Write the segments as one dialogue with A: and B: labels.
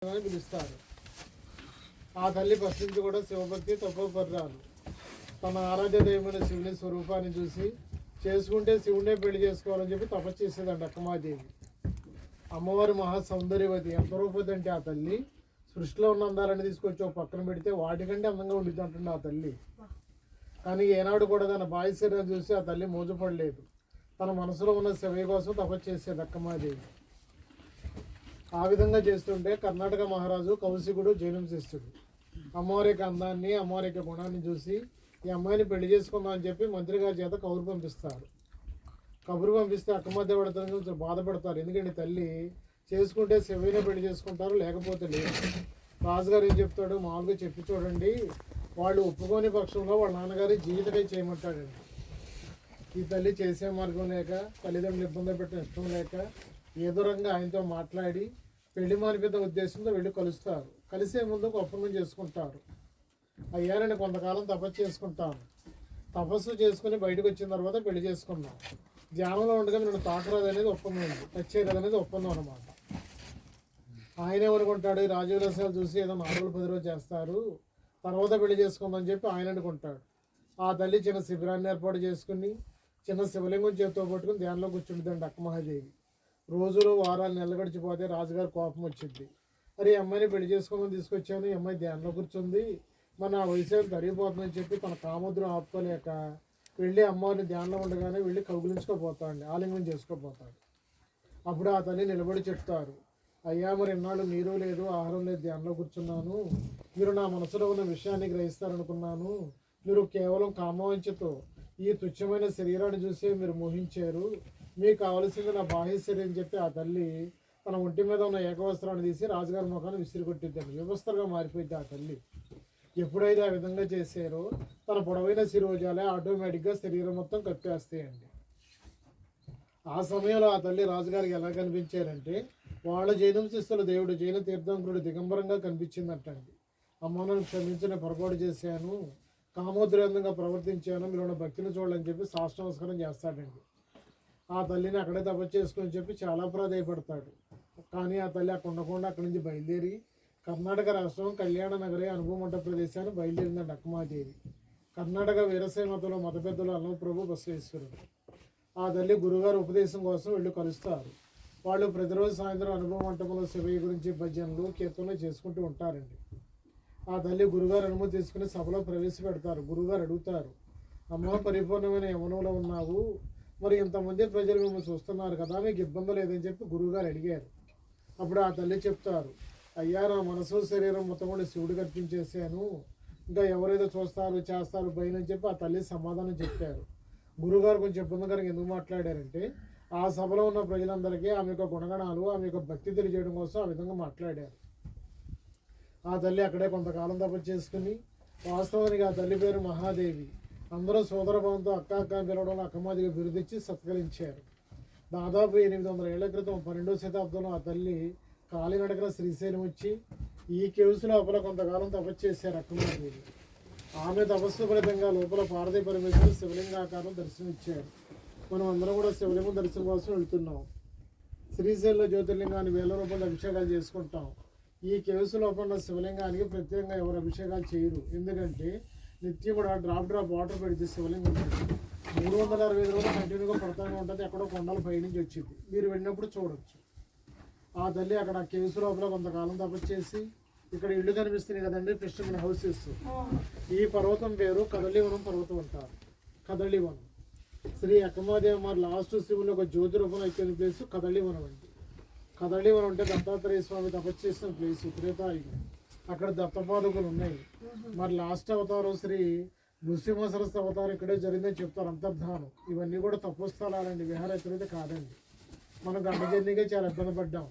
A: అని పిలుస్తారు. ఆ తల్లి ఫస్ట్ నుంచి కూడా శివభక్తి తపోపర్రాలు. తన ఆరాధ్య దైవమైన శివుని స్వరూపాన్ని చూసి చేసుకుంటే శివుడే పెళ్లి చేసుకోవాలని చెప్పి తపస్సు చేసేదండి అక్కమాదేవి. అమ్మవారి మహా సౌందర్యవతి. ఎంత రూపది అంటే ఆ తల్లి సృష్టిలో ఉన్న అందాలని తీసుకొచ్చి ఒక పక్కన పెడితే వాటికంటే అందంగా ఉండిద్ది అంటుంది ఆ తల్లి. కానీ ఏనాడు కూడా తన బాయి శరీరం చూసి ఆ తల్లి మోజపడలేదు. తన మనసులో ఉన్న శివయ్య కోసం తపస్సు చేసేది అక్కమాదేవి. ఆ విధంగా చేస్తుంటే కర్ణాటక మహారాజు కౌశికుడు జైనంశిష్యుడు అమ్మవారి యొక్క అందాన్ని అమ్మవారి యొక్క గుణాన్ని చూసి ఈ అమ్మాయిని పెళ్లి చేసుకుందాం అని చెప్పి మంత్రి గారి చేత కబురు పంపిస్తారు. కబురు పంపిస్తే అక్కమధ్య పడతారని కొంచెం బాధపడతారు. ఎందుకంటే తల్లి చేసుకుంటే శివయ్యనే పెళ్లి చేసుకుంటారు, లేకపోతే లేదు. రాజుగారు ఏం చెప్తాడు, మామూలుగా చెప్పి చూడండి, వాళ్ళు ఒప్పుకోని పక్షంలో వాళ్ళ నాన్నగారి జీవితకై చేయమంటాడండి. ఈ తల్లి చేసే మార్గం లేక తల్లిదండ్రులు ఇబ్బంది పెట్టిన ఇష్టం లేక ఏదో రంగా ఆయనతో మాట్లాడి పెళ్లి మానిపిద్ద ఉద్దేశంతో వెళ్ళి కలుస్తారు. కలిసే ముందు ఒక ఒప్పందం చేసుకుంటారు. అయ్యా నేను కొంతకాలం తపస్సు చేసుకుంటాను, తపస్సు చేసుకుని బయటకు వచ్చిన తర్వాత పెళ్లి చేసుకున్నాం, ధ్యానంలో ఉండగా నేను తాకరాదు అనేది ఒప్పందం ఉంది, టచ్ చేయరాదు అనేది ఒప్పందం అనమాట. ఆయన ఏమనుకుంటాడు, ఈ రాజవిలాసాలు చూసి ఏదో 4 రోజులు 10 రోజులు చేస్తారు, తర్వాత పెళ్లి చేసుకుందని చెప్పి ఆయన అనుకుంటాడు. ఆ తల్లి చిన్న శిబిరాన్ని ఏర్పాటు చేసుకుని చిన్న శివలింగం చేతితో పట్టుకుని ధ్యానంలో కూర్చుంటుందండి అక్కమహాదేవి. రోజులు వారాలు నెలలు గడిచిపోతే రాజుగారు కోపం వచ్చింది. మరి ఈ అమ్మాయిని పెళ్లి చేసుకోమని తీసుకొచ్చాను, ఈ అమ్మాయి ధ్యానంలో కూర్చుంది, మరి నా వయసు తరిగిపోతుందని చెప్పి తన కాముద్రం ఆపుకోలేక వెళ్ళి అమ్మవారిని ధ్యానంలో ఉండగానే వెళ్ళి కౌగిలించుకోపోతాడు, ఆలింగనం చేసుకోపోతాడు. అప్పుడు ఆ తల్లి నిలబడి చెప్తారు, అయ్యా మరి ఇన్నాళ్ళు నీరు లేదు ఆహారం లేదు ధ్యానంలో కూర్చున్నాను, మీరు నా మనసులో ఉన్న విషయాన్ని గ్రహిస్తారనుకున్నాను, మీరు కేవలం కామవంచతో ఈ తుచ్చమైన శరీరాన్ని చూసి మీరు మోహించారు, మీకు కావలసింది నా బాహ్య శరీరం చెప్పి ఆ తల్లి తన ఒంటి మీద ఉన్న ఏకవస్త్రాన్ని తీసి రాజుగారి ముఖాన్ని విసిరికొట్టిద్దండి. వ్యవస్థగా మారిపోయింది ఆ తల్లి. ఎప్పుడైతే ఆ విధంగా చేశారో తన పొడవైన శిరోజాలే ఆటోమేటిక్గా శరీరం మొత్తం కప్పేస్తాయండి. ఆ సమయంలో ఆ తల్లి రాజుగారికి ఎలా కనిపించారంటే వాళ్ళ జైనంశిస్తుల దేవుడు జైన తీర్థంకుడు దిగంబరంగా కనిపించిందటండి. అమ్మ నన్ను క్షమించిన పొరపాటు చేశాను, కామోద్రేందంగా ప్రవర్తించాను, మీరు భక్తిని చూడాలని చెప్పి సాష్టాంగం చేస్తాడండి. ఆ తల్లిని అక్కడే తపస్సు చేసుకొని చెప్పి చాలా ప్రాధాయపడతాడు. కానీ ఆ తల్లి అక్కడ ఉండకుండా అక్కడి నుంచి బయలుదేరి కర్ణాటక రాష్ట్రం కళ్యాణ నగరి అనుభవమంట ప్రదేశాన్ని బయలుదేరిందండి అక్కమాదేవి. కర్ణాటక వీరశైవ మతంలో మత పెద్దలు అన్నప్రభు బసవేశ్వరుడు. ఆ తల్లి గురుగారు ఉపదేశం కోసం వెళ్ళి కలుస్తారు. వాళ్ళు ప్రతిరోజు సాయంత్రం అనుభవ మంటపంలో శివయ్య గురించి భజనలు కీర్తనలు చేసుకుంటూ ఉంటారండి. ఆ తల్లి గురుగారు అనుమతి తీసుకుని సభలో ప్రవేశపెడతారు. గురుగారు అడుగుతారు, అమ్మ పరిపూర్ణమైన యవనంలో ఉన్నావు, మరి ఇంతమంది ప్రజలు మిమ్మల్ని చూస్తున్నారు కదా, మీకు ఇబ్బంది లేదని చెప్పి గురువుగారు అడిగారు. అప్పుడు ఆ తల్లి చెప్తారు, అయ్యా నా మనసు శరీరం మొత్తం కూడా శివుడికి అర్పించేసాను, ఇంకా ఎవరైతే చూస్తారు చేస్తారు భయం అని చెప్పి ఆ తల్లి సమాధానం చెప్పారు. గురువుగారు కొంచెం ఇబ్బందికరంగా ఎందుకు మాట్లాడారంటే ఆ సభలో ఉన్న ప్రజలందరికీ ఆమె యొక్క గుణగణాలు ఆమె యొక్క భక్తి తెలియజేయడం కోసం ఆ విధంగా మాట్లాడారు. ఆ తల్లి అక్కడే కొంతకాలం తపస్సు చేసుకుని, వాస్తవానికి ఆ తల్లి పేరు మహాదేవి. అందరూ సోదరభావంతో అక్క అక్క పిలవడంలో అక్కమాదిగా బిరుదిచ్చి సత్కరించారు. దాదాపు 800 ఏళ్ల క్రితం 12వ శతాబ్దంలో ఆ తల్లి కాలినడకన శ్రీశైలం వచ్చి ఈ కేవ్స్ లోపల కొంతకాలం తపస్సు చేశారు అక్కమాదేవి. ఆమె తపస్సు ఫలితంగా లోపల పార్వతీ పరమేశ్వరుడు శివలింగాకారం దర్శనమిచ్చారు. మనం అందరం కూడా శివలింగం దర్శనం కోసం వెళ్తున్నాం. శ్రీశైలంలో జ్యోతిర్లింగాన్ని 1000 రూపాయలు అభిషేకాలు చేసుకుంటాం. ఈ కేవ్స్ లోపల శివలింగానికి ప్రత్యేకంగా ఎవరు అభిషేకాలు చేయరు. ఎందుకంటే నిత్యం కూడా డ్రాప్ వాటర్ పెడితే శివలింగం 365 రోజులు కంటిన్యూగా పడతానే ఉంటుంది. ఎక్కడో కొండల పైనుంచి వచ్చింది, మీరు వెళ్ళినప్పుడు చూడొచ్చు. ఆ తల్లి అక్కడ కేవ్స్ లోపల కొంతకాలం తపస్సు చేసి, ఇక్కడ ఇల్లు కనిపిస్తున్నాయి కదండి కృష్ణుని హౌసెస్, ఈ పర్వతం పేరు కదళీవనం పర్వతం అంటారు. కదళీవనం శ్రీ అక్కమాదేవి మరి లాస్ట్ శివుని ఒక జ్యోతి రూపంలో ఎక్కిన ప్లేస్ కదళీవనం అండి. కదళీవనం అంటే దత్తాత్రేయ స్వామి తపస్సు చేసిన ప్లేస్ త్రేతాయుగం. అక్కడ దత్తపాదుకులు ఉన్నాయి. మరి లాస్ట్ అవతారం శ్రీ నృసింహ సరస్సు అవతారం ఇక్కడే జరిగిందని చెప్తారు. అంతర్ధానం ఇవన్నీ కూడా తపోస్థలాలండి, విహారయాత్ర కాదండి. మనం గంట జర్నీగా చాలా ఇబ్బంది పడ్డాం.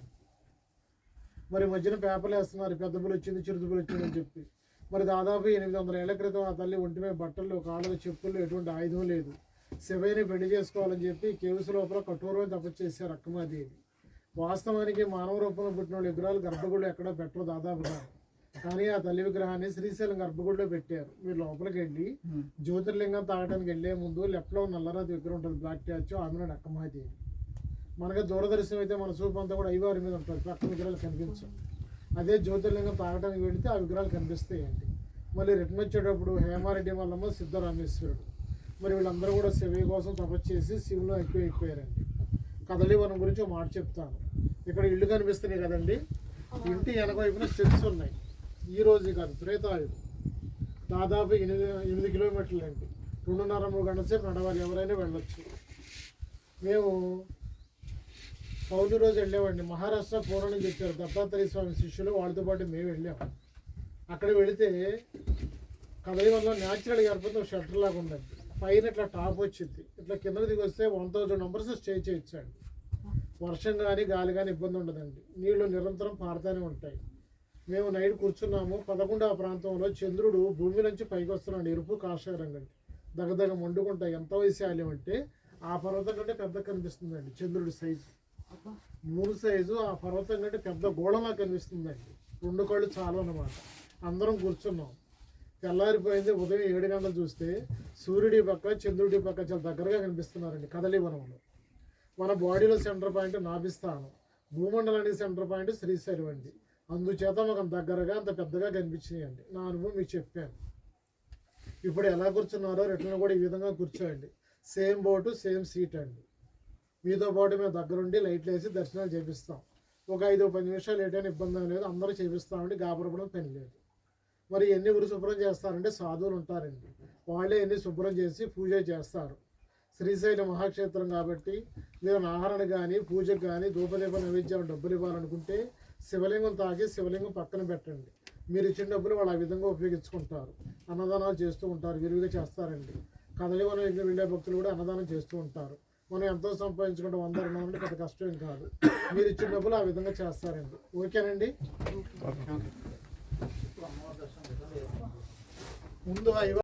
A: మరి మధ్యన పేపర్లు వేస్తున్నారు, పెద్ద పులి వచ్చింది చిరుత పులి వచ్చిందని చెప్పి. మరి దాదాపు 800 ఏళ్ల క్రితం ఆ తల్లి ఒంటిమే బట్టలు కాళ్ళకు చెప్పులు ఎటువంటి ఆయుధం లేదు, శివయ్యని పెళ్లి చేసుకోవాలని చెప్పి కేవ్స్ లోపల కఠోరమైన తపస్సు చేశారు అక్కమాదేవి. వాస్తవానికి మానవ రూపంలో పుట్టిన వాళ్ళు విగ్రహాలు గర్భగుడిలో ఎక్కడో పెట్టరు దాదాపుగా. కానీ ఆ తల్లి విగ్రహాన్ని శ్రీశైలం గర్భగుడిలో పెట్టారు. మీరు లోపలికి వెళ్ళి జ్యోతిర్లింగం తాగడానికి వెళ్ళే ముందు లెఫ్ట్లో నల్లరాతి విగ్రహం ఉంటుంది, బ్లాక్ ట్యాచ్, ఆమె అక్కమాదేవి. మనకి దూరదర్శనం అయితే మన చూపు అంతా కూడా అయ్యవారి మీద ఉంటుంది, పక్క విగ్రహాలు కనిపించవు. అదే జ్యోతిర్లింగం తాగడానికి వెళితే ఆ విగ్రహాలు కనిపిస్తాయండి. మళ్ళీ రిటర్న్ వచ్చేటప్పుడు హేమారెడ్డి మల్లమ్మ, సిద్ధరామేశ్వరుడు, మరి వీళ్ళందరూ కూడా శివయ్య కోసం తపస్సు చేసి శివులో అయిపోయారండి. కదలీవనం గురించి ఒక మాట చెప్తాను. ఇక్కడ ఇల్లు కనిపిస్తున్నాయి కదండి, ఇంటి వెనక వైపున స్టెప్స్ ఉన్నాయి. ఈ రోజు కాదు, త్రేతాయుగం, దాదాపు 8 కిలోమీటర్లు అండి. 2.5-3 గంటల సేపు నడవాలి, ఎవరైనా వెళ్ళొచ్చు. మేము పౌర్ణమి రోజు వెళ్ళామండి. మహారాష్ట్ర పూర్వం నుంచి వచ్చారు దత్తాత్రేయ స్వామి శిష్యులు, వాళ్ళతో పాటు మేము వెళ్ళాము. అక్కడ వెళితే కదలీవనంలో న్యాచురల్గా ఏర్పడిన ఒక షెల్టర్ లాగా ఉందండి. పైన ఇట్లా టాప్ వచ్చింది, ఇట్లా కిందకి దిగి వస్తే 1000 మెంబర్స్ స్టే చేయొచ్చండి. వర్షం కానీ గాలి కానీ ఇబ్బంది ఉండదండి. నీళ్లు నిరంతరం పారుతూనే ఉంటాయి. మేము నైట్ కూర్చున్నాము. 11వ ప్రాంతంలో చంద్రుడు భూమి నుంచి పైకి వస్తున్నాడు, ఎరుపు కాషాయ రంగు, దగ్గర మండుకుంటాయి. ఎంత వైశాల్యం అంటే ఆ పర్వతం కంటే పెద్ద కనిపిస్తుందండి చంద్రుడి సైజు. 3 సైజు ఆ పర్వతం కంటే పెద్ద గోడలా కనిపిస్తుందండి. 2 కళ్ళు చాలు అన్నమాట. అందరం కూర్చున్నాం. తెల్లారిపోయింది. ఉదయం 7 గంటలు చూస్తే సూర్యుడి పక్క చంద్రుడి పక్క చాలా దగ్గరగా కనిపిస్తున్నారండి కదలీవనంలో. మన బాడీలో సెంటర్ పాయింట్ నాభిస్థానం, భూమండలానికి సెంటర్ పాయింట్ శ్రీశైలం అండి. అందుచేత మాకు దగ్గరగా అంత పెద్దగా కనిపించినాయండి. నా అనుభవం మీకు చెప్పాను. ఇప్పుడు ఎలా కూర్చున్నారో రిటర్న్ కూడా ఈ విధంగా కూర్చోండి. సేమ్ బోటు సేమ్ సీట్ అండి. మీతో పాటు మేము దగ్గరుండి లైట్లు వేసి దర్శనాలు చేపిస్తాం. ఒక 5-10 నిమిషాలు ఏటైనా ఇబ్బంది లేదు, అందరూ చేపిస్తామండి. గాబరపడం పని లేదు. మరి ఎన్ని ఊరు శుభ్రం చేస్తారంటే సాధువులు ఉంటారండి, వాళ్ళే ఎన్ని శుభ్రం చేసి పూజ చేస్తారు. శ్రీశైలం మహాక్షేత్రం కాబట్టి మీరు ఆహారాన్ని కానీ పూజకు కానీ ధూపదీప నైవేద్యాలు డబ్బులు ఇవ్వాలనుకుంటే శివలింగం తాగి శివలింగం పక్కన పెట్టండి. మీరు ఇచ్చిన డబ్బులు వాళ్ళు ఆ విధంగా ఉపయోగించుకుంటారు. అన్నదానాలు చేస్తూ ఉంటారు, విరివిగా చేస్తారండి. కదలీవనం వెళ్ళే భక్తులు కూడా అన్నదానం చేస్తూ ఉంటారు. మనం ఎంతో సంపాదించుకుంటే 100-200 అంటే పెద్ద కష్టం కాదు. మీరు ఇచ్చిన డబ్బులు ఆ విధంగా చేస్తారండి. ఓకేనండి. ముందు